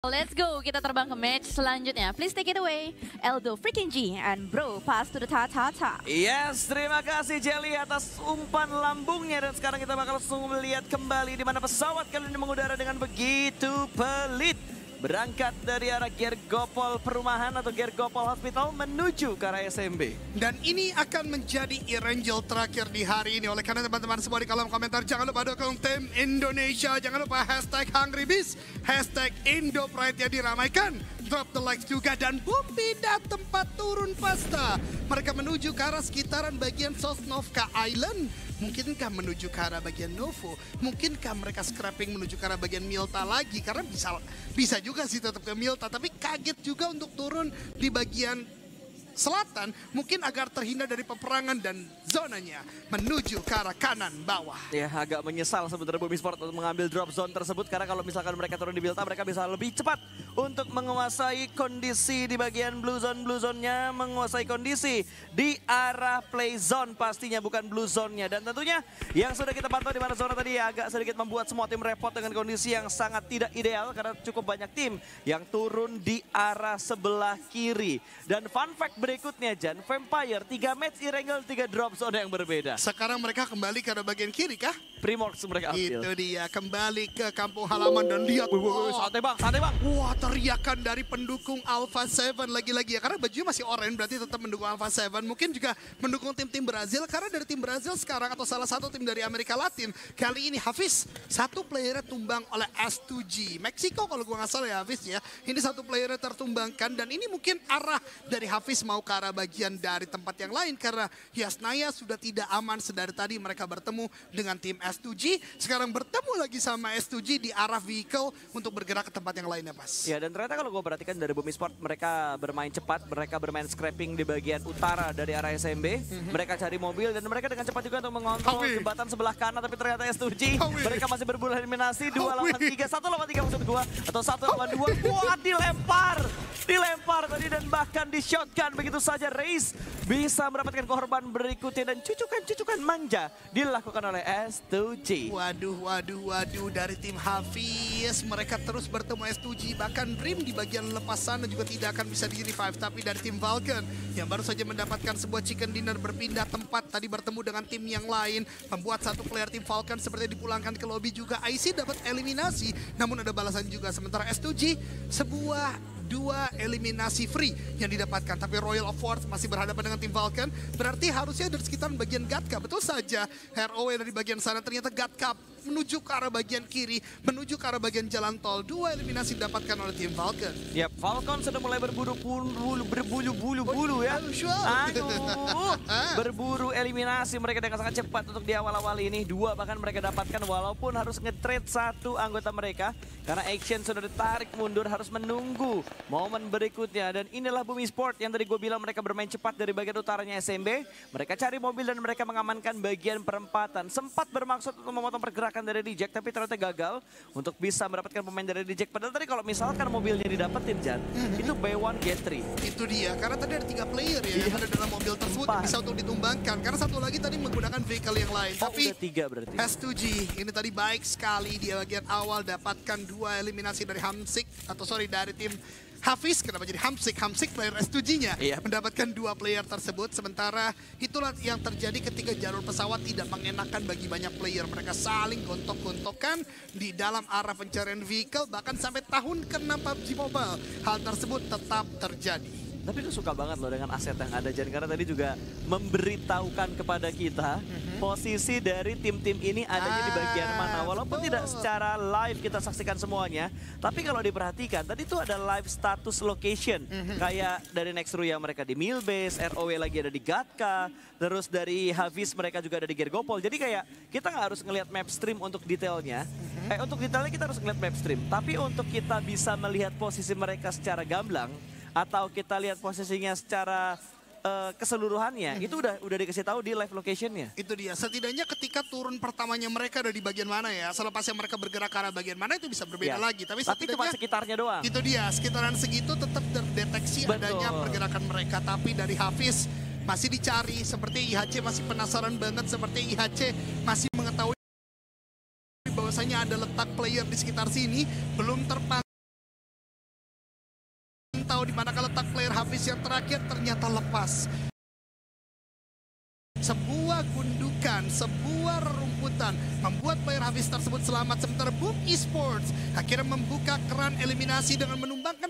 Let's go, kita terbang ke match selanjutnya. Please take it away, Eldo freaking G and bro, pass to the ta-ta-ta. Yes, terima kasih Jelly atas umpan lambungnya. Dan sekarang kita bakal langsung melihat kembali di mana pesawat kali ini mengudara dengan begitu pelit. Berangkat dari arah Gergopol Perumahan atau Gergopol Hospital menuju ke arah SMB. Dan ini akan menjadi e-Rangel terakhir di hari ini. Oleh karena teman-teman semua di kolom komentar, jangan lupa dukung tim Indonesia. Jangan lupa hashtag HungryBeast, hashtag IndoPride yang diramaikan. Drop the likes juga dan boom, pindah tempat turun pasta. Mereka menuju ke arah sekitaran bagian Sosnovka Island. Mungkinkah menuju ke arah bagian Novo? Mungkinkah mereka scrapping menuju ke arah bagian Milta lagi? Karena bisa juga sih tetap ke Milta, tapi kaget juga untuk turun di bagian selatan, mungkin agar terhindar dari peperangan dan zonanya menuju ke arah kanan bawah. Ya, agak menyesal sebenarnya Bumisport untuk mengambil drop zone tersebut, karena kalau misalkan mereka turun di Milta, mereka bisa lebih cepat untuk menguasai kondisi di bagian blue zone-nya, menguasai kondisi di arah play zone pastinya, bukan blue zone-nya. Dan tentunya yang sudah kita pantau di mana zona tadi agak sedikit membuat semua tim repot dengan kondisi yang sangat tidak ideal, karena cukup banyak tim yang turun di arah sebelah kiri. Dan fun fact berikutnya, Jan, Vampire 3 match e-Rangel 3 drop zone yang berbeda. Sekarang mereka kembali ke arah bagian kiri kah? Primorx mereka ambil. Itu dia, kembali ke kampung halaman dan lihat. Santai bang. Wah, teriakan dari pendukung Alpha 7 lagi-lagi ya. Karena bajunya masih oranye, berarti tetap mendukung Alpha 7. Mungkin juga mendukung tim-tim Brazil, karena dari tim Brazil sekarang atau salah satu tim dari Amerika Latin. Kali ini Hafiz, satu playernya tumbang oleh S2G. Meksiko kalau gue nggak salah ya Hafiz ya. Ini satu playernya tertumbangkan dan ini mungkin arah dari Hafiz mau ke arah bagian dari tempat yang lain. Karena Yasnaya sudah tidak aman sedari tadi mereka bertemu dengan tim S2G. Sekarang bertemu lagi sama S2G di arah vehicle untuk bergerak ke tempat yang lainnya, Pas. Ya, dan ternyata kalau gue perhatikan dari Bumisport, mereka bermain cepat, mereka bermain scrapping di bagian utara dari arah SMB. Mereka cari mobil dan mereka dengan cepat juga untuk mengontrol jembatan sebelah kanan, tapi ternyata S2G mereka masih berburu eliminasi 2 lawan 3, 1 lawan 3 maksud gue, atau 1 lawan 2. Wah, dilempar tadi dan bahkan di shotgun begitu saja. Race bisa mendapatkan korban berikutnya dan cucukan manja dilakukan oleh S2G. Waduh, dari tim Hafiz mereka terus bertemu S2G, bahkan Dream di bagian lepas sana juga tidak akan bisa di-revive. Tapi dari tim Falcon yang baru saja mendapatkan sebuah chicken dinner berpindah tempat tadi bertemu dengan tim yang lain, membuat satu player tim Falcon seperti dipulangkan ke lobby juga. IC dapat eliminasi, namun ada balasan juga. Sementara S2G dua eliminasi free yang didapatkan, tapi Royal of Wars masih berhadapan dengan tim Falcon. Berarti harusnya dari sekitaran bagian Gatka. Betul saja, ROW dari bagian sana, ternyata Gatka menuju ke arah bagian kiri, menuju ke arah bagian jalan tol. 2 eliminasi didapatkan oleh tim Falcon. Ya, Falcon sudah mulai berbulu ya. Berburu eliminasi mereka dengan sangat cepat untuk di awal-awal ini. 2 bahkan mereka dapatkan walaupun harus nge-trade 1 anggota mereka. Karena action sudah ditarik mundur, harus menunggu momen berikutnya. Dan inilah Bumisport yang tadi gue bilang mereka bermain cepat dari bagian utaranya SMB. Mereka cari mobil dan mereka mengamankan bagian perempatan. Sempat bermaksud untuk memotong pergerakan dari Dijak, tapi ternyata gagal untuk bisa mendapatkan pemain dari Dijak. Padahal tadi kalau misalkan mobilnya didapetin, Jan, itu buy one get 3. Itu dia, karena tadi ada 3 player ya yang ada dalam mobil tersebut yang bisa untuk ditumbangkan. Karena satu lagi tadi menggunakan vehicle yang lain. Tapi udah 3 berarti. S2G ini tadi baik sekali di bagian awal, dapatkan 2 eliminasi dari dari tim Hafiz. Kenapa jadi Hamsik player S2G-nya mendapatkan 2 player tersebut. Sementara itulah yang terjadi ketika jalur pesawat tidak mengenakan bagi banyak player. Mereka saling gontok-gontokan di dalam arah pencarian vehicle, bahkan sampai tahun ke-6 PUBG Mobile hal tersebut tetap terjadi. Tapi gue suka banget loh dengan aset yang ada, Jan, karena tadi juga memberitahukan kepada kita posisi dari tim-tim ini adanya di bagian mana. Walaupun tidak secara live kita saksikan semuanya, tapi kalau diperhatikan tadi tuh ada live status location. Kayak dari Nextruya mereka di Milbase, ROW lagi ada di Gatka, terus dari Hafiz mereka juga ada di Gergopol. Jadi kayak kita nggak harus ngelihat map stream untuk detailnya. Untuk detailnya kita harus ngelihat map stream. Tapi untuk kita bisa melihat posisi mereka secara gamblang, atau kita lihat posisinya secara keseluruhannya, itu udah dikasih tahu di live location-nya. Itu dia, setidaknya ketika turun pertamanya mereka ada di bagian mana ya, selepasnya mereka bergerak ke arah bagian mana itu bisa berbeda lagi. Tapi cuma sekitarnya doang. Itu dia, sekitaran segitu tetap terdeteksi adanya pergerakan mereka. Tapi dari Hafiz masih dicari, seperti IHC masih penasaran banget, seperti IHC masih mengetahui bahwasanya ada letak player di sekitar sini, belum terpantau. tahu di mana letak player Hafiz yang terakhir ternyata lepas. Sebuah gundukan, sebuah rerumputan membuat player Hafiz tersebut selamat. Sementara Boom Esports akhirnya membuka keran eliminasi dengan menumbangkan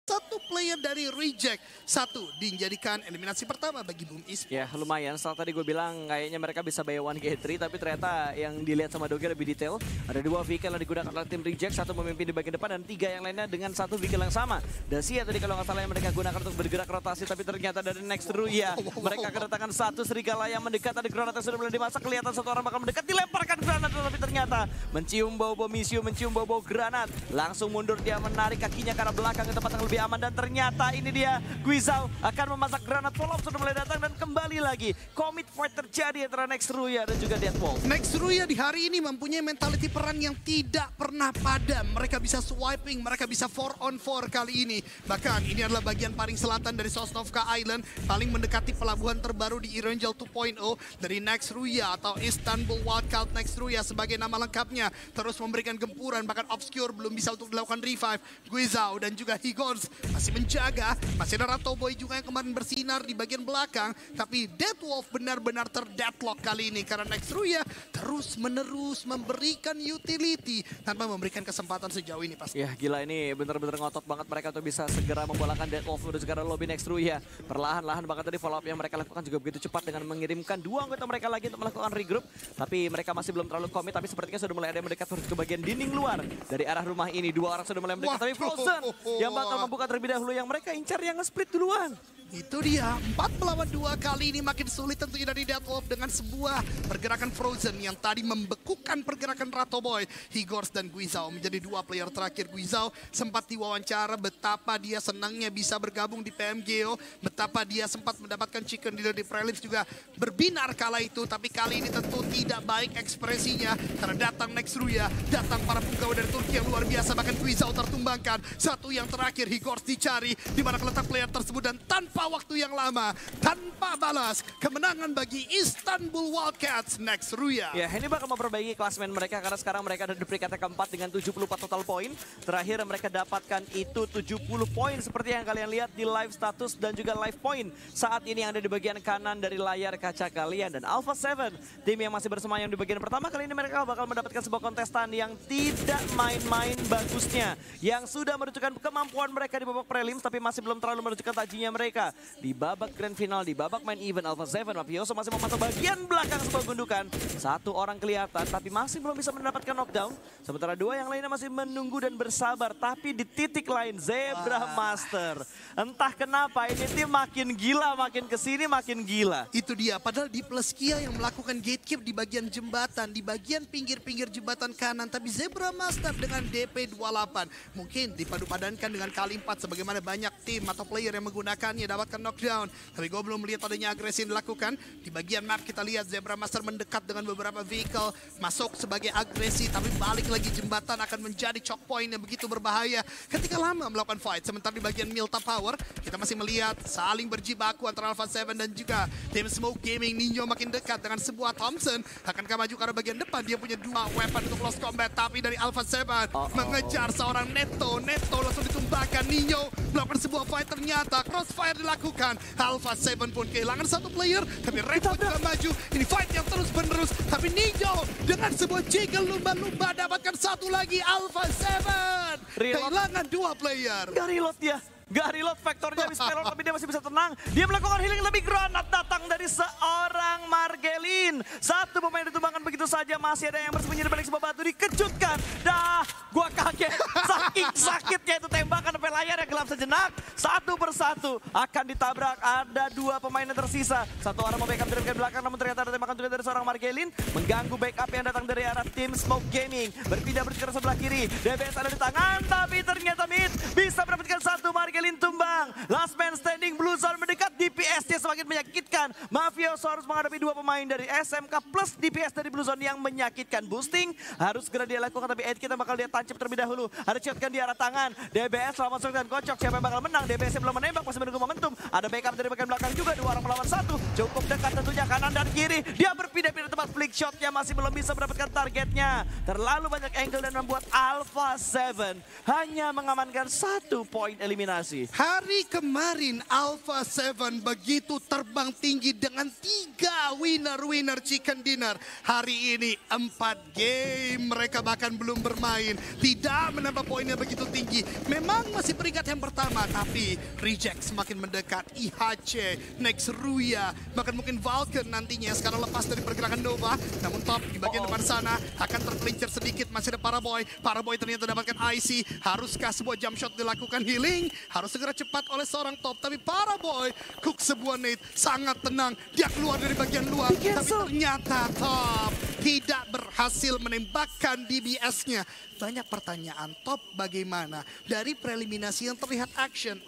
satu player dari Reject. Satu dijadikan eliminasi pertama bagi Boom Esports. Ya lumayan, setelah tadi gue bilang kayaknya mereka bisa buy one get 3, tapi ternyata yang dilihat sama Doge lebih detail. Ada 2 vehicle yang digunakan oleh tim Reject, satu memimpin di bagian depan dan 3 yang lainnya dengan 1 vehicle yang sama. Dacia tadi kalau nggak salah yang mereka gunakan untuk bergerak rotasi, tapi ternyata dari Next Ruya mereka kedatangan 1 serigala yang mendekat. Ada granat yang sudah mulai dimasak, kelihatan satu orang bakal mendekat, dilemparkan granat, tapi ternyata mencium bau-bau misiu, mencium bau-bau granat. Langsung mundur, dia menarik kakinya ke arah belakang ke tempat yang lebih aman, dan ternyata ini dia Guizhou akan memasak granat. Follow up sudah mulai datang dan kembali lagi commit fight terjadi antara Next Ruya dan juga Deadwolf. Next Ruya di hari ini mempunyai mentality perang yang tidak pernah padam. Mereka bisa swiping, mereka bisa 4 on 4 kali ini. Bahkan ini adalah bagian paling selatan dari Sosnovka Island, paling mendekati pelabuhan terbaru di Erangel 2.0 dari Next Ruya atau Istanbul Wildcard. Next Ruya sebagai nama lengkapnya terus memberikan gempuran, bahkan Obscure belum bisa untuk dilakukan revive. Guizhou dan juga Higors masih menjaga, masih ada Rato Boy juga yang kemarin bersinar di bagian belakang, tapi Deadwolf benar-benar terdeadlock kali ini karena Next Ruya terus-menerus memberikan utility tanpa memberikan kesempatan sejauh ini pasti. Ya gila, ini bener-bener ngotot banget mereka untuk bisa segera membolakkan Deadwolf menuju ke lobby Next Ruya. Perlahan-lahan bahkan tadi follow up yang mereka lakukan juga begitu cepat dengan mengirimkan 2 anggota mereka lagi untuk melakukan regroup, tapi mereka masih belum terlalu komit. Tapi sepertinya sudah mulai ada yang mendekat ke bagian dinding luar dari arah rumah ini. 2 orang sudah mulai mendekat, tapi Frozen yang bakal membuka terlebih dahulu, yang mereka incar yang nge-split duluan. Itu dia, 4 melawan 2 kali ini makin sulit tentunya dari Deadwolf dengan sebuah pergerakan Frozen yang tadi membekukan pergerakan Rato Boy. Higors dan Guizhou menjadi 2 player terakhir. Guizhou sempat diwawancara betapa dia senangnya bisa bergabung di PMGO, betapa dia sempat mendapatkan chicken dinner di prelims juga berbinar kala itu, tapi kali ini tentu tidak baik ekspresinya karena datang Next Ruya, datang para punggawa dari Turki yang luar biasa, bahkan Guizhou tertumbangkan. Satu yang terakhir, Higors dicari di mana letak player tersebut, dan tanpa waktu yang lama, tanpa balas, kemenangan bagi Istanbul Wildcats Next Ruya. Ya, ini bakal memperbaiki klasmen mereka karena sekarang mereka ada di peringkat keempat dengan 74 total poin. Terakhir mereka dapatkan itu 70 poin seperti yang kalian lihat di live status dan juga live point saat ini yang ada di bagian kanan dari layar kaca kalian. Dan Alpha 7, tim yang masih bersemayam di bagian pertama, kali ini mereka bakal mendapatkan sebuah kontestan yang tidak main-main bagusnya, yang sudah menunjukkan kemampuan mereka di babak prelims tapi masih belum terlalu menunjukkan tajinya mereka. Di babak grand final, di babak main event, Alpha 7 Mafioso masih memasuk bagian belakang sebuah gundukan. 1 orang kelihatan tapi masih belum bisa mendapatkan knockdown. Sementara 2 yang lainnya masih menunggu dan bersabar. Tapi di titik lain, Zebra Master. Entah kenapa ini tim makin gila, makin kesini makin gila. Itu dia, padahal di Pleskia yang melakukan gatekeep di bagian jembatan, di bagian pinggir-pinggir jembatan kanan. Tapi Zebra Master dengan DP 28 mungkin dipadu-padankan dengan kali 4 sebagaimana banyak tim atau player yang menggunakannya dapatkan knockdown. Tapi gue belum melihat adanya agresi yang dilakukan. Di bagian map kita lihat Zebra Master mendekat dengan beberapa vehicle, masuk sebagai agresi, tapi balik lagi jembatan akan menjadi choke point yang begitu berbahaya ketika lama melakukan fight. Sementara di bagian Milta Power, kita masih melihat saling berjibaku antara Alpha 7 dan juga tim Smoke Gaming. Ninyo makin dekat dengan sebuah Thompson, akankah maju ke arah bagian depan. Dia punya 2 weapon untuk close combat, tapi dari Alpha 7 mengejar seorang Neto langsung ditumbangkan. Ninyo melakukan sebuah fight, ternyata crossfire dilakukan. Alpha 7 pun kehilangan 1 player, tapi Revo juga maju. Ini fight yang terus menerus, tapi Ninyo dengan sebuah jiggle lumba-lumba dapatkan 1 lagi. Alpha 7 kehilangan 2 player. Gak reload dia. Gak reload, faktornya habis pelor tapi dia masih bisa tenang. Dia melakukan healing, lebih granat datang dari seorang Margelin. 1 pemain ditumbangkan begitu saja, masih ada yang bersembunyi di balik sebuah batu, dikejutkan. Dah, gua kaget. Saking sakitnya itu tembakan sampai layar yang gelap sejenak. 1 persatu akan ditabrak, ada 2 pemain yang tersisa. 1 orang mau backup dari bagian belakang, namun ternyata ada tembakan juga dari seorang Margelin. Mengganggu backup yang datang dari arah tim Smoke Gaming. Berpindah ke sebelah kiri, DBS ada di tangan, tapi ternyata Mid bisa mendapatkan 1 Margelin tumbang. Last man standing, Blue Zone mendekat, DPS-nya semakin menyakitkan. Mafioso harus menghadapi dua pemain dari SMK plus DPS dari Blue Zone yang menyakitkan. Boosting harus segera dia lakukan, tapi Ed kita bakal lihat tancap terlebih dahulu. Ada shotgun di arah tangan. DBS lawan dengan kocok. Siapa yang bakal menang? DBS belum menembak, masih menunggu momentum. Ada backup dari bagian belakang juga. Dua orang melawan satu. Cukup dekat tentunya kanan dan kiri. Dia berpindah-pindah tempat, flick shotnya masih belum bisa mendapatkan targetnya. Terlalu banyak angle dan membuat Alpha 7 hanya mengamankan 1 poin eliminasi. Hari kemarin Alpha 7 begitu terbang tinggi dengan 3 winner chicken dinner. Hari ini 4 game mereka bahkan belum bermain. Tidak menambah poinnya begitu tinggi. Memang masih peringkat yang pertama, tapi reject semakin mendekat. IHC, next Ruya, bahkan mungkin Vulcan nantinya sekarang lepas dari pergerakan Nova. Namun top di bagian depan sana akan terpelincir sedikit. Masih ada Paraboy. Paraboy ternyata dapatkan IC. Haruskah sebuah jump shot dilakukan healing? Harus segera cepat oleh seorang top. Tapi Paraboy cook sebuah nade. Sangat tenang. Dia keluar dari bagian luar. Tapi ternyata top tidak berhasil menembakkan DBS-nya. Banyak pertanyaan, top bagaimana? Dari preliminasi yang terlihat action,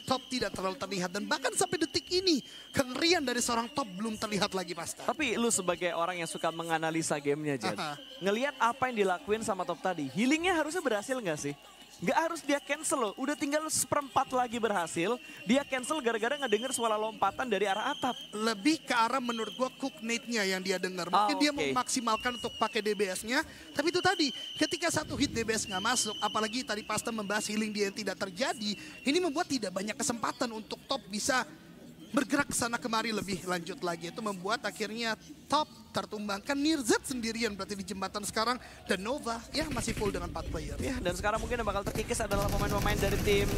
top tidak terlalu terlihat. Dan bahkan sampai detik ini, kengerian dari seorang top belum terlihat lagi, Pasta. Tapi lu sebagai orang yang suka menganalisa gamenya, Jan, ngelihat apa yang dilakuin sama top tadi, healingnya harusnya berhasil nggak sih? Nggak harus dia cancel loh, udah tinggal seperempat lagi berhasil, dia cancel gara-gara ngedenger suara lompatan dari arah atap. Lebih ke arah menurut gua cook nade-nya yang dia dengar. Mungkin dia memaksimalkan untuk pakai DBS-nya, tapi itu tadi, ketika satu hit DBS nggak masuk, apalagi tadi Pasta membahas healing dia yang tidak terjadi, ini membuat tidak banyak kesempatan untuk top bisa bergerak ke sana kemari lebih lanjut lagi. Itu membuat akhirnya top tertumbangkan. Nirzat sendirian berarti di jembatan sekarang. Dan Nova ya masih full dengan 4 player. Ya, dan sekarang mungkin yang bakal terkikis adalah pemain-pemain dari tim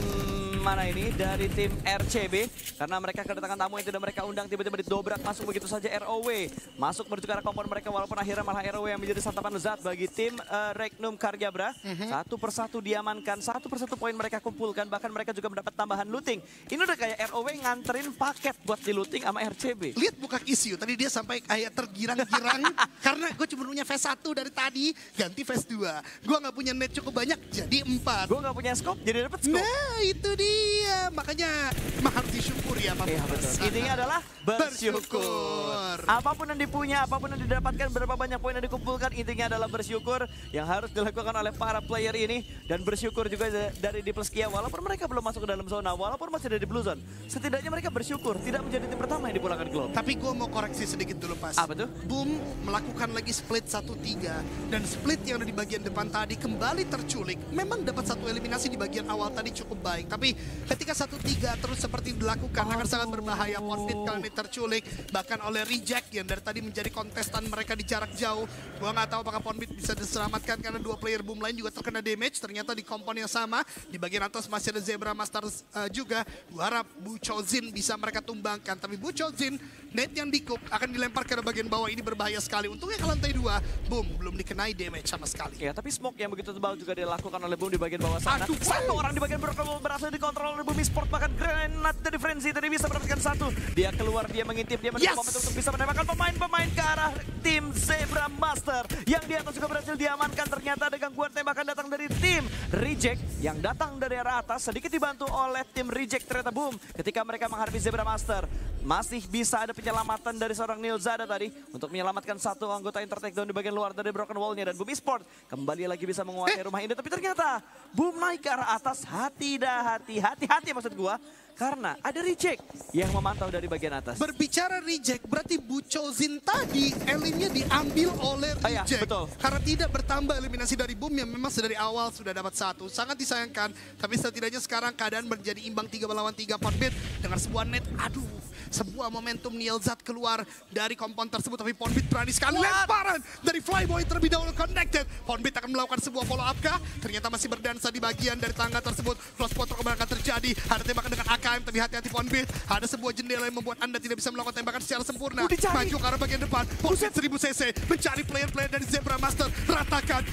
mana ini? Dari tim RCB. Karena mereka kedatangan tamu yang tidak mereka undang. Tiba-tiba didobrak masuk begitu saja ROW. Masuk menuju ke arah kompon mereka walaupun akhirnya malah ROW yang menjadi santapan lezat bagi tim Regnum Karyabra. Satu persatu diamankan, satu persatu poin mereka kumpulkan. Bahkan mereka juga mendapat tambahan looting. Ini udah kayak ROW nganterin paket buat di looting sama RCB. Lihat buka Kisyu, tadi dia sampai kayak tergirang-girang. Karena gue cuma punya phase 1 dari tadi, ganti phase 2. Gue gak punya net cukup banyak, jadi 4. Gue gak punya scope, jadi dapet scope. Nah itu dia, makanya harus disyukuri ya Pak. Iya, betul. Intinya adalah bersyukur. Apapun yang dipunya, apapun yang didapatkan, berapa banyak poin yang dikumpulkan, intinya adalah bersyukur yang harus dilakukan oleh para player ini. Dan bersyukur juga dari di Pleskia, walaupun mereka belum masuk ke dalam zona, walaupun masih ada di Blue Zone. Setidaknya mereka bersyukur tidak menjadi tim pertama yang dipulangkan Globe. Tapi gue mau koreksi sedikit dulu Pas. Apa tuh? Boom melakukan lagi split 1-3. Dan split yang ada di bagian depan tadi kembali terculik. Memang dapat satu eliminasi di bagian awal tadi cukup baik. Tapi ketika 1-3 terus seperti dilakukan akan sangat berbahaya. Ponfit kali ini terculik. Bahkan oleh Reject yang dari tadi menjadi kontestan mereka di jarak jauh. Gue nggak tahu apakah Ponfit bisa diselamatkan karena dua player Boom lain juga terkena damage. Ternyata di kompon yang sama. Di bagian atas masih ada Zebra Masters juga. Gue harap Bu Chozin bisa mereka tumbangkan. Tapi Bu Chozin, net yang di-cook akan dilempar ke bagian bawah. Ini berbahaya sekali. Untungnya ke lantai 2, Boom belum dikenai damage sama sekali. Ya, tapi smoke yang begitu tebal juga dilakukan oleh Boom di bagian bawah sana. Satu orang di bagian berhasil dikontrol oleh Boom Esport. Bahkan granat dari Frenzy tadi bisa mendapatkan satu. Dia keluar, dia mengintip, dia menunggu momentum untuk bisa menembakkan pemain-pemain ke arah tim Zebra Master. Yang di atas juga berhasil diamankan. Ternyata ada gangguan tembakan datang dari tim Reject. Yang datang dari arah atas, sedikit dibantu oleh tim Reject. Ternyata Boom ketika mereka menghadapi Zebra Master. Masih bisa ada penyelamatan dari seorang Nilzada tadi untuk menyelamatkan satu anggota yang tertakedown di bagian luar dari Broken Wall-nya. Dan Boom Esport kembali lagi bisa menguasai rumah ini. Tapi ternyata Boom naik ke arah atas. Hati-hati maksud gua. Karena ada Reject yang memantau dari bagian atas. Berbicara Reject, berarti Bu Chozin tadi elimnya diambil oleh Reject. Iya, betul. Karena tidak bertambah eliminasi dari Boom yang memang sedari awal sudah dapat satu. Sangat disayangkan, tapi setidaknya sekarang keadaan menjadi imbang 3 lawan 3 Ponfit dengan sebuah net. Aduh, sebuah momentum Nilzat keluar dari kompon tersebut. Tapi Ponfit berani sekali lemparan dari Flyboy terlebih dahulu connected. Ponfit akan melakukan sebuah follow up kah? Ternyata masih berdansa di bagian dari tangga tersebut. Close spot kembali akan terjadi. Ada tembakan dengan AKM, tapi hati-hati Ponfit. Ada sebuah jendela yang membuat Anda tidak bisa melakukan tembakan secara sempurna. Maju ke arah bagian depan. Ponfit 1000 cc mencari player-player dari Zebra Master. Ratakan.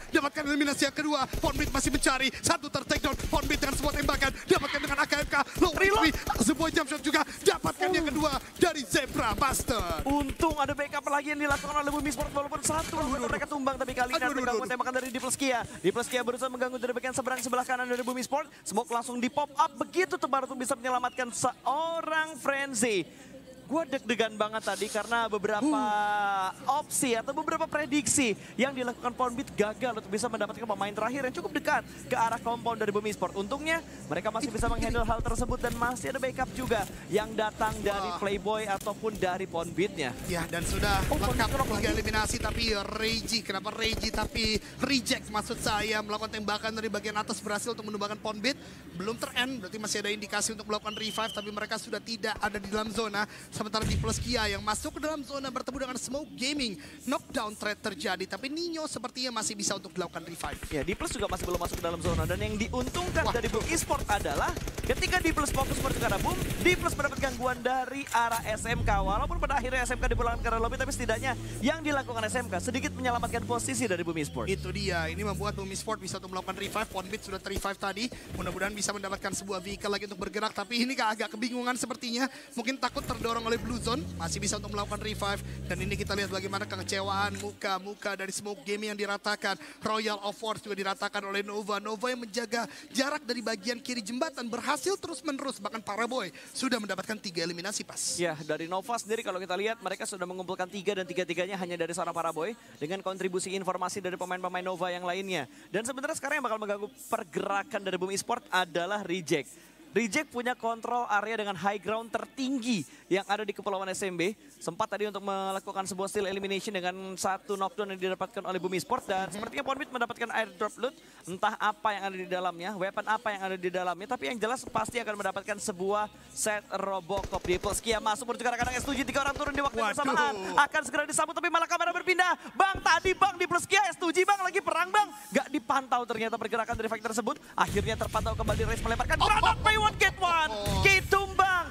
Dapatkan eliminasi yang kedua. Ponfit masih mencari. Satu tertakedown. Ponfit dengan sebuah tembakan. Dapatkan dengan AKMK. Low HP. Sebuah jump shot juga. Dapatkan yang kedua dari Zebra Master. Untung ada backup lagi yang dilakukan oleh Boom Esport walaupun satu mereka tumbang, tapi kali ini ada gangguan tembakan dari Di Pleskia. Di Pleskia berusaha mengganggu dari bagian seberang sebelah kanan dari Boom Esport. Smoke langsung di pop up begitu baru bisa menyelamatkan seorang Frenzy. Gue deg-degan banget tadi karena beberapa opsi atau beberapa prediksi yang dilakukan Poundbeat gagal untuk bisa mendapatkan pemain terakhir yang cukup dekat ke arah compound dari Boom Esports. Untungnya mereka masih bisa menghandle hal tersebut dan masih ada backup juga yang datang dari Playboy ataupun dari Poundbeat-nya. Ya, dan sudah lengkap 3 eliminasi, tapi Reggie, kenapa Reggie tapi reject maksud saya, melakukan tembakan dari bagian atas berhasil untuk menumbangkan Poundbeat. Belum ter-end, berarti masih ada indikasi untuk melakukan revive, tapi mereka sudah tidak ada di dalam zona. Sementara di Plus Kia yang masuk ke dalam zona bertemu dengan Smoke Gaming. Knockdown threat terjadi, tapi Nino sepertinya masih bisa untuk dilakukan revive. Ya, di Plus juga masih belum masuk ke dalam zona. Dan yang diuntungkan dari Boom Esports adalah ketika di Plus fokus menuju ke arah Boom, di Plus mendapat gangguan dari arah SMK. Walaupun pada akhirnya SMK dipulangkan ke arah lobby, tapi setidaknya yang dilakukan SMK sedikit menyelamatkan posisi dari Boom Esports. Itu dia, ini membuat Boom Esports bisa untuk melakukan revive. Poundbeat sudah ter-revive tadi. Mudah-mudahan bisa mendapatkan sebuah vehicle lagi untuk bergerak, tapi ini agak kebingungan sepertinya. Mungkin takut terdorong oleh Blue Zone, masih bisa untuk melakukan revive. Dan ini kita lihat bagaimana kekecewaan muka-muka dari Smoke Gaming yang diratakan. Royal of Force juga diratakan oleh Nova. Nova yang menjaga jarak dari bagian kiri jembatan berhasil terus-menerus. Bahkan Paraboy sudah mendapatkan 3 eliminasi pas. Ya, dari Nova sendiri kalau kita lihat mereka sudah mengumpulkan 3 dan 3-3-nya hanya dari seorang Paraboy dengan kontribusi informasi dari pemain-pemain Nova yang lainnya. Dan sebenarnya sekarang yang bakal mengganggu pergerakan dari Boom Esports adalah Reject. Reject punya kontrol area dengan high ground tertinggi yang ada di Kepulauan SMB. Sempat tadi untuk melakukan sebuah steal elimination dengan satu knockdown yang didapatkan oleh Boom Esports. Dan sepertinya Poundbeat mendapatkan airdrop loot. Entah apa yang ada di dalamnya, weapon apa yang ada di dalamnya. Tapi yang jelas pasti akan mendapatkan sebuah set Robocop di Plus Kia. Masuk menuju ke arah kandang S7, 3 orang turun di waktu yang bersamaan. Akan segera disambut tapi malah kamera berpindah. Bang, tadi Bang di Plus Kia S7 Bang lagi perang Bang. Gak dipantau ternyata pergerakan dari fight tersebut. Akhirnya terpantau kembali Race melemparkan granat Pay One Get One. Kate tumbang.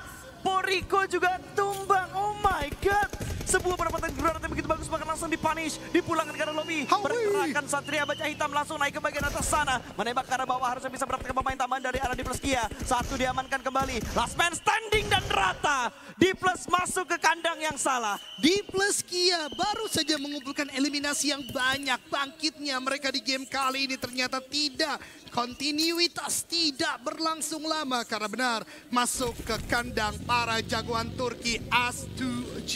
Poriko juga tumbang. Oh my god. Sebuah penempatan granat yang begitu bagus bahkan langsung dipunish. Dipulangkan ke arah lobby. Pergerakan Satria Baja Hitam langsung naik ke bagian atas sana. Menembak ke arah bawah harusnya bisa mendapatkan pemain tambahan dari arah di Plus Kia. Satu diamankan kembali. Last man standing dan rata. Di Plus masuk ke kandang yang salah. Di Plus Kia baru saja mengumpulkan eliminasi yang banyak. Bangkitnya mereka di game kali ini ternyata tidak. Kontinuitas tidak berlangsung lama karena benar masuk ke kandang para jagoan Turki S2G.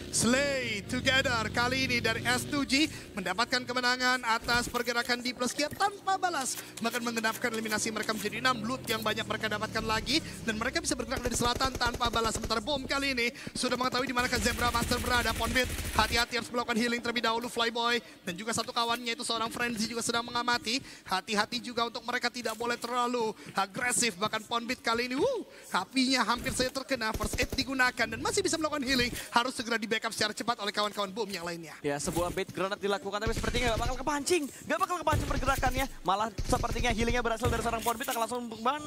Slay together kali ini dari S2G mendapatkan kemenangan atas pergerakan di Plus Kia tanpa balas. Bahkan menggenapkan eliminasi mereka menjadi 6 loot yang banyak mereka dapatkan lagi. Dan mereka bisa bergerak dari selatan tanpa balas. Sementara Boom kali ini sudah mengetahui di mana Zebra Master berada. Poundbeat hati-hati harus melakukan healing terlebih dahulu. Flyboy dan juga satu kawannya itu seorang Frenzy juga sedang mengamati. Hati-hati juga untuk mereka tidak boleh terlalu agresif. Bahkan Poundbeat kali ini apinya hampir saja terkena. First aid digunakan dan masih bisa melakukan healing. Harus segera di backup secara cepat oleh kawan-kawan Boom yang lainnya. Ya, sebuah bait granat dilakukan tapi sepertinya gak bakal kepancing. Gak bakal kepancing pergerakannya. Malah sepertinya healingnya berhasil dari seorang Poundbeat akan langsung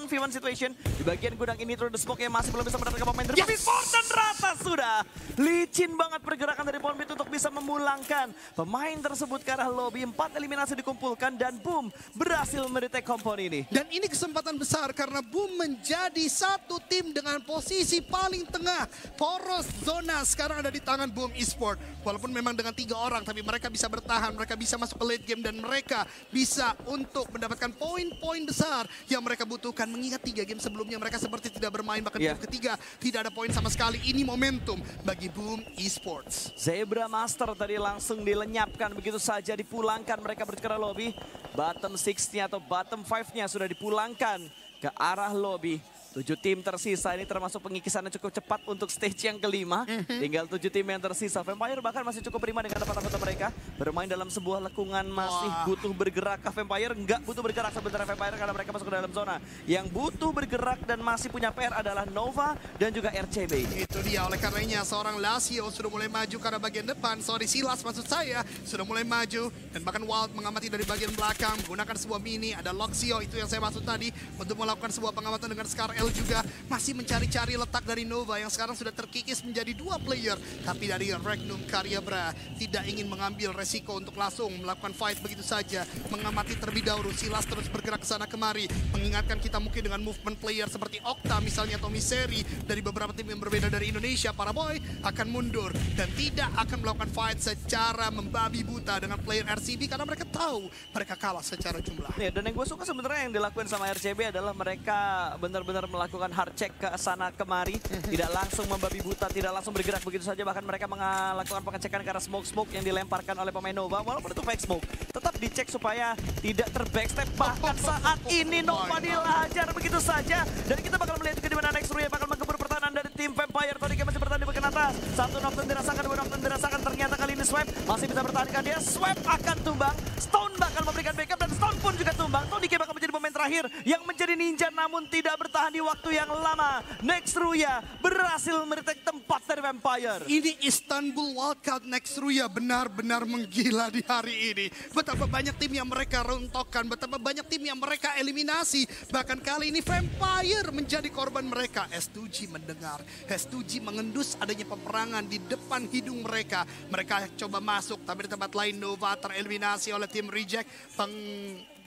V1 situation. Di bagian gudang ini Through the Smoke yang masih belum bisa mendapatkan pemain dari Boom Esports dan rata sudah. Licin banget pergerakan dari Poundbeat untuk bisa memulangkan pemain tersebut ke arah lobby. 4 eliminasi dikumpulkan dan Boom berhasil mendetect compound ini. Dan ini kesempatan besar karena Boom menjadi satu tim dengan posisi paling tengah. Poros zona sekarang ada di tangan Boom Esports. Walaupun memang dengan 3 orang tapi mereka bisa bertahan, mereka bisa masuk ke late game dan mereka bisa untuk mendapatkan poin-poin besar yang mereka butuhkan. Mengingat 3 game sebelumnya mereka seperti tidak bermain, bahkan game ketiga tidak ada poin sama sekali. Ini momentum bagi Boom Esports. Zebra Master tadi langsung dilenyapkan begitu saja, dipulangkan mereka bergerak lobby. Bottom 6-nya atau bottom 5-nya sudah dipulangkan ke arah lobby. 7 tim tersisa ini termasuk pengikisan yang cukup cepat untuk stage yang kelima. Tinggal 7 tim yang tersisa. Vampire bahkan masih cukup prima dengan dapat anggota mereka. Bermain dalam sebuah lekungan masih butuh bergerak. Vampire nggak butuh bergerak sebenarnya Vampire karena mereka masuk ke dalam zona. Yang butuh bergerak dan masih punya PR adalah Nova dan juga RCB. Itu dia, oleh karenanya seorang Lazio sudah mulai maju karena bagian depan. Silas maksud saya sudah mulai maju. Dan bahkan Wild mengamati dari bagian belakang. Menggunakan sebuah mini, ada Luxio itu yang saya maksud tadi. Untuk melakukan sebuah pengamatan dengan Scar L juga masih mencari-cari letak dari Nova yang sekarang sudah terkikis menjadi 2 player. Tapi dari Regnum Karyabra tidak ingin mengambil resiko untuk langsung melakukan fight begitu saja. Mengamati terlebih dahulu, Silas terus bergerak ke sana kemari. Mengingatkan kita mungkin dengan movement player seperti Okta misalnya atau Miseri dari beberapa tim yang berbeda dari Indonesia. Paraboy akan mundur dan tidak akan melakukan fight secara membabi buta dengan player RCB karena mereka tahu mereka kalah secara jumlah. Ya, dan yang gue suka sebenarnya yang dilakukan sama RCB adalah mereka benar-benar melakukan hard check ke sana kemari. Tidak langsung membabi buta, tidak langsung bergerak begitu saja. Bahkan mereka melakukan pengecekan karena smoke-smoke yang dilemparkan oleh pemain Nova. Walaupun itu fake smoke, tetap dicek supaya tidak terbackstep. Bahkan saat ini Nova dihajar begitu saja. Dan kita bakal melihat juga di mana Nextruya bakal menggempur pertahanan dari tim Vampire. Todika masih bertahan di bagian atas. Satu knockdown dirasakan, dua knockdown dirasakan. Ternyata kali ini Swap masih bisa bertahankan dia. Swap akan tumbang. Stone bakal memberikan backup dan Stone pun juga tumbang. Todika bakal menjadi pemain terakhir yang menjadi ninja namun tidak bertahan di waktu yang lama. Nextruya berhasil meretake tempat dari Vampire. Ini Istanbul Wildcard Nextruya benar-benar menggila di hari ini. Betapa banyak tim yang mereka rontokkan, betapa banyak tim yang mereka eliminasi. Bahkan kali ini Vampire menjadi korban mereka. S2G mendengar, S2G mengendus adanya peperangan di depan hidung mereka. Mereka coba masuk, tapi di tempat lain Nova tereliminasi oleh tim Reject.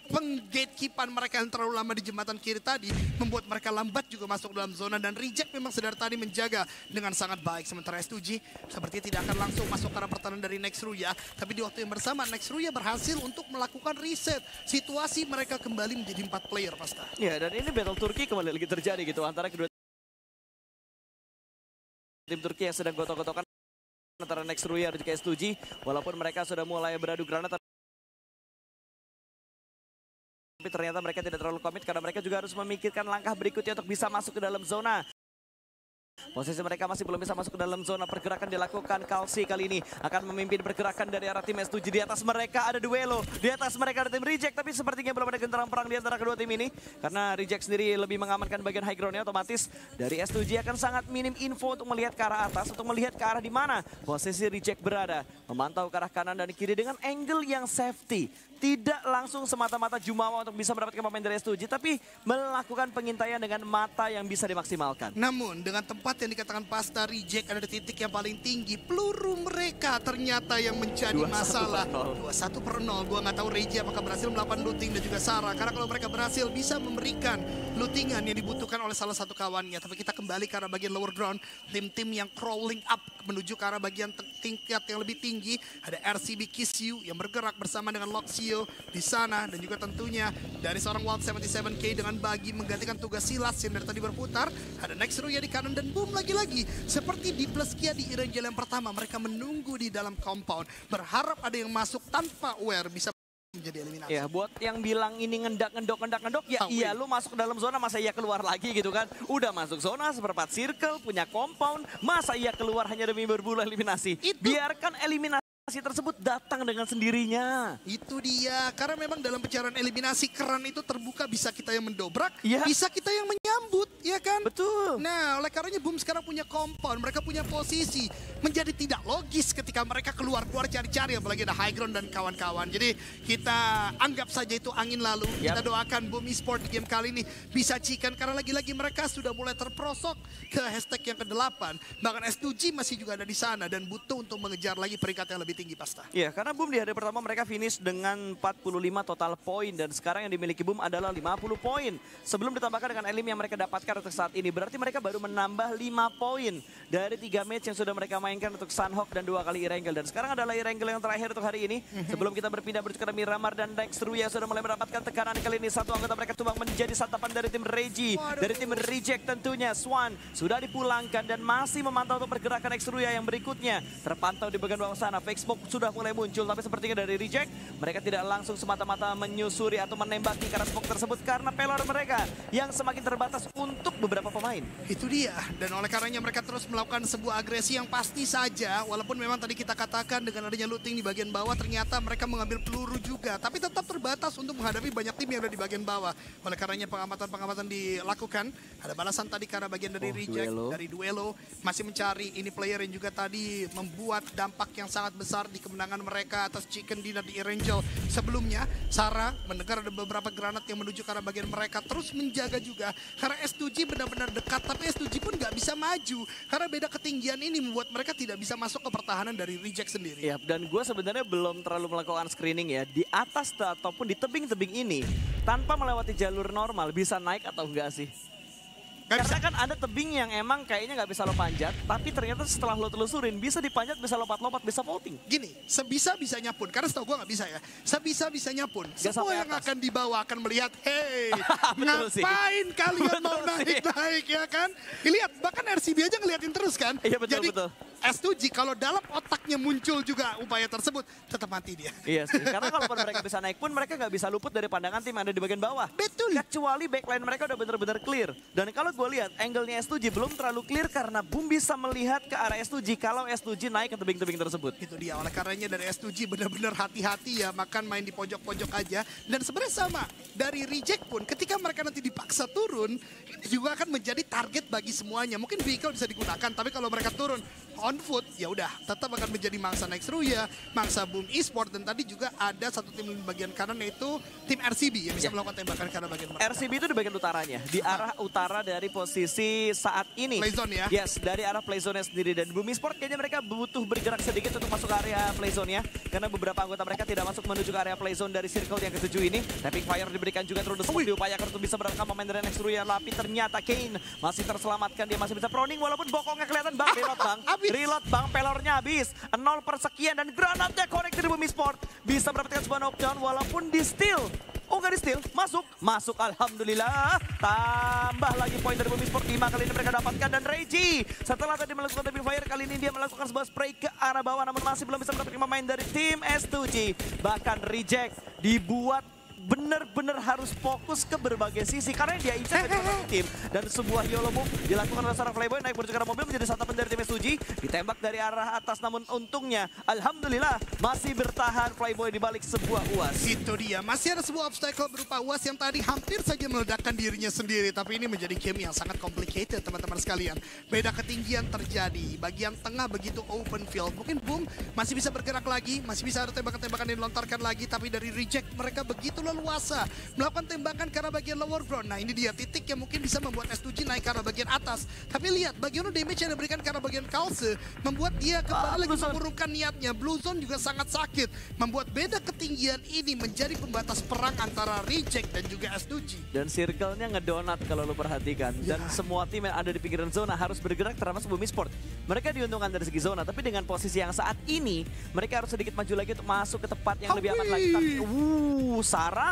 Penggatekeepan mereka yang terlalu lama di jembatan kiri tadi membuat mereka lambat juga masuk dalam zona, dan Reject memang sedar tadi menjaga dengan sangat baik. Sementara S2G sepertinya tidak akan langsung masuk ke arah pertahanan dari Nextruya, tapi di waktu yang bersamaan Nextruya berhasil untuk melakukan reset situasi, mereka kembali menjadi 4 player Pasta. Ya, dan ini battle Turki kembali lagi terjadi gitu antara kedua tim Turki yang sedang gotok-gotokan antara Nextruya dan juga S2G. Walaupun mereka sudah mulai beradu granat, tapi ternyata mereka tidak terlalu komit karena mereka juga harus memikirkan langkah berikutnya untuk bisa masuk ke dalam zona. Posisi mereka masih belum bisa masuk ke dalam zona. Pergerakan dilakukan Kalsi kali ini akan memimpin pergerakan dari arah tim S7. Di atas mereka ada Duelo, di atas mereka ada tim Reject, tapi sepertinya belum ada genderang perang di antara kedua tim ini karena Reject sendiri lebih mengamankan bagian high groundnya. Otomatis dari S7 akan sangat minim info untuk melihat ke arah atas, untuk melihat ke arah di mana posisi Reject berada. Memantau ke arah kanan dan kiri dengan angle yang safety. Tidak langsung semata-mata jumawa untuk bisa mendapatkan pemain dari S2G, tapi melakukan pengintaian dengan mata yang bisa dimaksimalkan. Namun dengan tempat yang dikatakan Pasta, Reject ada di titik yang paling tinggi. Peluru mereka ternyata yang menjadi masalah. 21/0. Gua nggak tahu Reji apakah berhasil melakukan looting dan juga Sarah. Karena kalau mereka berhasil bisa memberikan lootingan yang dibutuhkan oleh salah satu kawannya. Tapi kita kembali ke arah bagian lower ground. Tim-tim yang crawling up menuju ke arah bagian tingkat yang lebih tinggi. Ada RCB Kiss You yang bergerak bersama dengan Luxio di sana, dan juga tentunya dari seorang Wild 77K dengan Bagi menggantikan tugas Silas yang dari tadi berputar. Ada Nextruya di kanan dan boom lagi-lagi seperti di Pleskia di Erangel yang pertama, mereka menunggu di dalam compound berharap ada yang masuk tanpa aware bisa menjadi eliminasi. Ya, buat yang bilang ini ngendok, ya iya lu masuk ke dalam zona masa iya keluar lagi gitu kan. Udah masuk zona seperempat circle, punya compound, masa iya keluar hanya demi berburu eliminasi. Biarkan eliminasi tersebut datang dengan sendirinya. Itu dia, karena memang dalam pencarian eliminasi keran itu terbuka, bisa kita yang mendobrak, ya, bisa kita yang menyambut, ya kan? Betul. Nah, oleh karenanya Boom sekarang punya compound, mereka punya posisi. Menjadi tidak logis ketika mereka keluar cari-cari, apalagi ada high ground dan kawan-kawan. Jadi kita anggap saja itu angin lalu. Kita doakan Boom Esport di game kali ini bisa chicken, karena lagi-lagi mereka sudah mulai terprosok ke hashtag yang ke-8. Bahkan S2G masih juga ada di sana dan butuh untuk mengejar lagi peringkat yang lebih tinggi Pasta. Iya, karena Boom di hari pertama mereka finish dengan 45 total poin dan sekarang yang dimiliki Boom adalah 50 poin. Sebelum ditambahkan dengan elim yang mereka dapatkan untuk saat ini, berarti mereka baru menambah 5 poin dari 3 match yang sudah mereka mainkan untuk Sunhawk dan 2 kali Erangel. Dan sekarang adalah Erangel yang terakhir untuk hari ini. Sebelum kita berpindah bertukar ke Miramar dan Nextruya sudah mulai mendapatkan tekanan kali ini. Satu anggota mereka tumbang menjadi santapan dari tim Reji. Dari tim Reject tentunya Swan sudah dipulangkan dan masih memantau untuk pergerakan Nextruya yang berikutnya. Terpantau di bagian bawah sana. Fake smoke sudah mulai muncul, tapi sepertinya dari Reject mereka tidak langsung semata-mata menyusuri atau menembaki karena smoke tersebut karena pelor mereka yang semakin terbatas untuk beberapa pemain. Itu dia, dan oleh karenanya mereka terus melakukan sebuah agresi yang pasti saja, walaupun memang tadi kita katakan dengan adanya looting di bagian bawah ternyata mereka mengambil peluru juga, tapi tetap terbatas untuk menghadapi banyak tim yang ada di bagian bawah. Oleh karenanya pengamatan-pengamatan dilakukan. Ada balasan tadi karena bagian dari Reject, dari Duelo masih mencari ini player yang juga tadi membuat dampak yang sangat besar di kemenangan mereka atas Chicken Dinner di Erangel sebelumnya. Sarah mendengar ada beberapa granat yang menuju ke arah bagian mereka, terus menjaga juga karena S2G benar-benar dekat, tapi S2G pun nggak bisa maju karena beda ketinggian ini membuat mereka tidak bisa masuk ke pertahanan dari Reject sendiri. Ya, dan gue sebenarnya belum terlalu melakukan screening ya di atas ataupun di tebing-tebing ini tanpa melewati jalur normal bisa naik atau enggak sih? Karena kan ada tebing yang emang kayaknya nggak bisa lo panjat, tapi ternyata setelah lo telusurin bisa dipanjat, bisa lompat-lompat, bisa voting. Gini, sebisa-bisanya pun, karena setahu gue nggak bisa ya, sebisa-bisanya pun, Gak semua sampai yang atas. akan dibawa akan melihat, hey, Betul sih. ngapain kalian mau Betul sih. naik-naik ya kan? Lihat, bahkan RCB aja ngeliatin terus kan? Iya, betul, Jadi, betul. S2G kalau dalam otaknya muncul juga upaya tersebut, tetap mati dia. Iya sih, karena kalau mereka bisa naik pun mereka nggak bisa luput dari pandangan tim yang ada di bagian bawah. Betul. Kecuali backline mereka udah bener-bener clear. Dan kalau gue lihat angle-nya S2G belum terlalu clear karena Boom bisa melihat ke arah S2G kalau S2G naik ke tebing-tebing tersebut. Itu dia, oleh karenanya dari S2G benar-benar hati-hati ya, makan main di pojok-pojok aja. Dan sebenarnya sama, dari reject pun ketika mereka nanti dipaksa turun, ini juga akan menjadi target bagi semuanya. Mungkin vehicle bisa digunakan, tapi kalau mereka turun on foot, ya udah tetap akan menjadi mangsa Next Ruya, mangsa Boom Esport, dan tadi juga ada satu tim di bagian kanan yaitu tim RCB yang bisa melakukan tembakan ke arah bagian mereka. RCB itu di bagian utaranya, di arah utara dari posisi saat ini. Playzone ya? Yes, dari arah playzone sendiri. Dan Boom Esport kayaknya mereka butuh bergerak sedikit untuk masuk ke area playzone-nya. Karena beberapa anggota mereka tidak masuk menuju ke area playzone dari circle yang ke-7 ini. Tapping fire diberikan juga terus diupayakan untuk bisa merekam pemain dari Next Ruya. Tapi ternyata Kane masih terselamatkan, dia masih bisa proning walaupun bokongnya kelihatan bang. Reload bang, Habis. reload bang, pelornya habis. 0 per sekian dan granatnya connect dari Boom Esport. Bisa mendapatkan sebuah knockdown walaupun di steal. Oh nggak di steal, masuk alhamdulillah. Tambah lagi poin dari Boom Esport, 5 kali ini mereka dapatkan. Dan Reggie setelah tadi melakukan tapping fire, kali ini dia melakukan sebuah spray ke arah bawah namun masih belum bisa mendapatkan pemain dari tim S2G. Bahkan reject dibuat benar-benar harus fokus ke berbagai sisi karena yang dia incar dari satu tim. Dan sebuah YOLO move dilakukan oleh seorang Playboy naik menuju ke arah mobil menjadi santapan dari tim S2G, ditembak dari arah atas namun untungnya alhamdulillah masih bertahan Playboy di balik sebuah uas. Itu dia, masih ada sebuah obstacle berupa uas yang tadi hampir saja meledakkan dirinya sendiri. Tapi ini menjadi game yang sangat complicated teman-teman sekalian. Beda ketinggian terjadi, bagian tengah begitu open field. Mungkin Boom masih bisa bergerak lagi, masih bisa ada tembakan-tembakan yang dilontarkan lagi. Tapi dari reject mereka begitu leluasa melakukan tembakan ke arah bagian lower ground. Nah ini dia titik yang mungkin bisa membuat S2G naik ke arah bagian atas. Tapi lihat bagaimana damage yang diberikan ke arah bagian Kalse membuat dia kembali lagi mengurungkan niatnya. Blue Zone juga sangat sakit, membuat beda ketinggian ini menjadi pembatas perang antara reject dan juga S2G. Dan circle-nya ngedonat kalau lu perhatikan. Dan semua tim yang ada di pinggiran zona harus bergerak termasuk Boom Esport. Mereka diuntungkan dari segi zona, tapi dengan posisi yang saat ini mereka harus sedikit maju lagi untuk masuk ke tempat yang lebih aman lagi. Tapi Sarah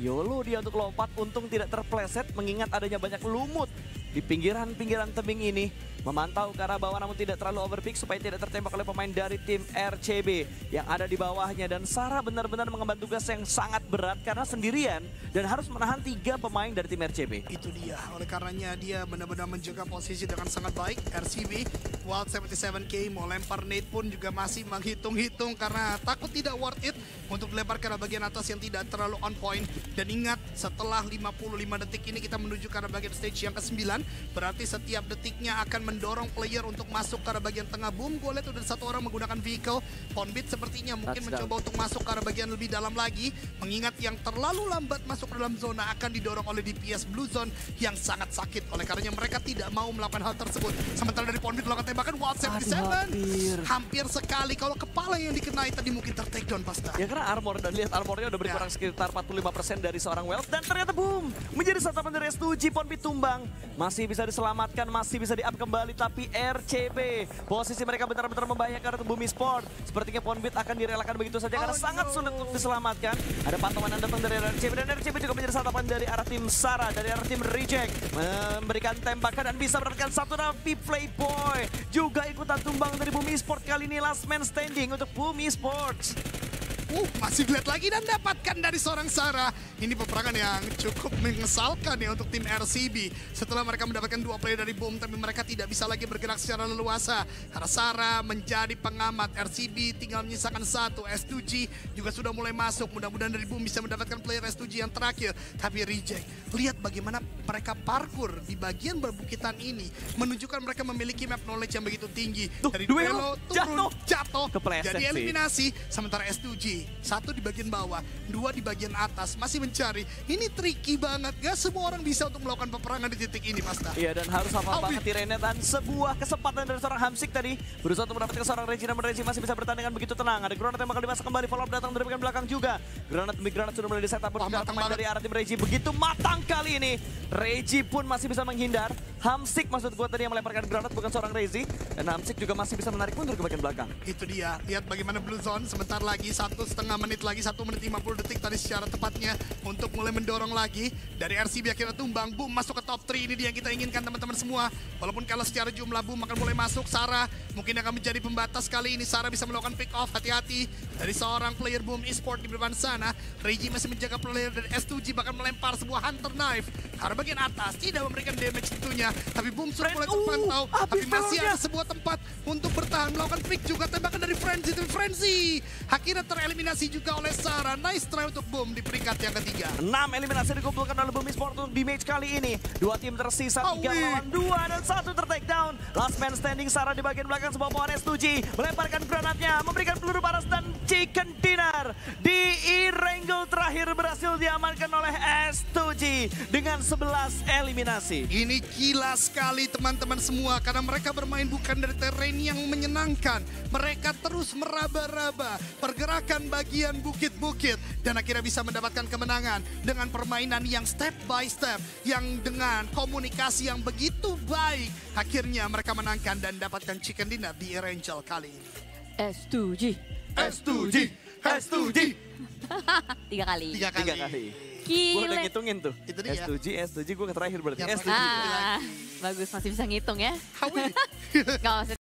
YOLO dia untuk lompat, untung tidak terpleset mengingat adanya banyak lumut di pinggiran-pinggiran tebing ini. Memantau ke arah bawah namun tidak terlalu overpick supaya tidak tertembak oleh pemain dari tim RCB yang ada di bawahnya. Dan Sarah benar-benar mengemban tugas yang sangat berat karena sendirian dan harus menahan 3 pemain dari tim RCB. Itu dia, oleh karenanya dia benar-benar menjaga posisi dengan sangat baik. RCB, Wild 77K mau lempar nade pun juga masih menghitung-hitung karena takut tidak worth it untuk dilempar ke arah bagian atas yang tidak terlalu on point. Dan ingat, setelah 55 detik ini kita menuju ke arah bagian stage yang ke-9, berarti setiap detiknya akan mendorong player untuk masuk ke arah bagian tengah. Boom, gue lihat udah satu orang menggunakan vehicle. Ponbit sepertinya mungkin mencoba untuk masuk ke arah bagian lebih dalam lagi, mengingat yang terlalu lambat masuk ke dalam zona akan didorong oleh DPS Blue Zone yang sangat sakit. Oleh karenanya mereka tidak mau melakukan hal tersebut. Sementara dari Ponbit melakukan tembakan Wild 77 hampir sekali. Kalau kepala yang dikenai tadi mungkin ter-take down pasta. Ya karena armor, dan lihat armornya udah berkurang sekitar 45% dari seorang Wild. Dan ternyata Boom menjadi santapan dari S2G. Ponbit tumbang, masih bisa diselamatkan, masih bisa di-up kembali. Tapi RCB, posisi mereka benar-benar membahayakan untuk Boom Esport. Sepertinya Ponbit akan direlakan begitu saja karena sangat sulit untuk diselamatkan. Ada pantauan yang datang dari RCB dan RCB juga menjadi santapan dari arah tim Sarah, dari arah tim Reject. Memberikan tembakan dan bisa mendapatkan satu napi. Playboy juga ikutan tumbang dari Boom Esport. Kali ini last man standing untuk Boom Esports. Masih lihat lagi dan dapatkan dari seorang Sarah. Ini peperangan yang cukup mengesalkan ya untuk tim RCB. Setelah mereka mendapatkan 2 player dari Boom, tapi mereka tidak bisa lagi bergerak secara leluasa. Karena Sarah menjadi pengamat, RCB tinggal menyisakan 1. S2G juga sudah mulai masuk. Mudah-mudahan dari Boom bisa mendapatkan player S2G yang terakhir. Tapi reject. Lihat bagaimana mereka parkur di bagian berbukitan ini. Menunjukkan mereka memiliki map knowledge yang begitu tinggi. Dari duelo, turun, jatuh. Kepleset Jadi sih. eliminasi. Sementara S2G 1 di bagian bawah, 2 di bagian atas, masih mencari. Ini tricky banget, gak semua orang bisa untuk melakukan peperangan di titik ini, Pasta. Iya, dan harus hafal Alvin. banget Irene, dan sebuah kesempatan dari seorang Hamsik tadi berusaha untuk mendapatkan seorang Reggie, namun Reggie masih bisa bertahan dengan begitu tenang. Ada granat yang bakal dimasuk kembali, follow up datang dari bagian belakang juga. Granat demi granat sudah mulai di-setup Wah, matang banget. dari arah tim Reggie. Begitu matang kali ini. Reggie pun masih bisa menghindar. Hamsik maksud gue tadi yang melemparkan granat, bukan seorang Reggie. Dan Hamsik juga masih bisa menarik mundur ke bagian belakang. Itu dia, lihat bagaimana Blue Zone sebentar lagi, 1,5 menit lagi, 1 menit 50 detik tadi secara tepatnya untuk mulai mendorong lagi. Dari RCB akhirnya tumbang, boom masuk ke top 3, ini dia yang kita inginkan teman-teman semua. Walaupun kalau secara jumlah boom akan mulai masuk, Sarah mungkin akan menjadi pembatas kali ini. Sarah bisa melakukan pick off, hati-hati dari seorang player boom esport di depan sana. Reggie masih menjaga player dari S2G, bahkan melempar sebuah hunter knife ke arah bagian atas, tidak memberikan damage tentunya. Tapi boom sudah mulai terpantau, tapi masih ada sebuah tempat untuk bertahan, melakukan pick juga, tembakan dari Frenzy, tapi Frenzy akhirnya tereliminasi juga oleh Sarah. Nice try untuk boom di peringkat yang ketiga. 6 eliminasi dikumpulkan oleh Boom Esport untuk di match kali ini. Dua tim tersisa, 3 lawan 2 dan 1 ter-take down. Last man standing Sarah di bagian belakang sebuah pohon S2G. Melemparkan granatnya, memberikan peluru panas dan chicken dinner. Di E-Wrangle terakhir berhasil diamankan oleh S2G dengan 11 eliminasi. Ini gila sekali teman-teman semua, karena mereka bermain bukan dari terrain yang menyenangkan. Mereka terus meraba-raba pergerakan bagian bukit-bukit dan akhirnya bisa mendapatkan kemenangan dengan permainan yang step by step, yang dengan komunikasi yang begitu baik. Akhirnya mereka menangkan dan dapatkan chicken dinner di E-Wrangle kali ini. S2G. S2G, S2G. 3 kali. 3 kali. 3 kali. Gue udah Gile. ngitungin tuh. Itu dia. S2G gue terakhir berarti. Yang S2G. terakhir. Bagus masih bisa ngitung ya. Hawi. Gak usah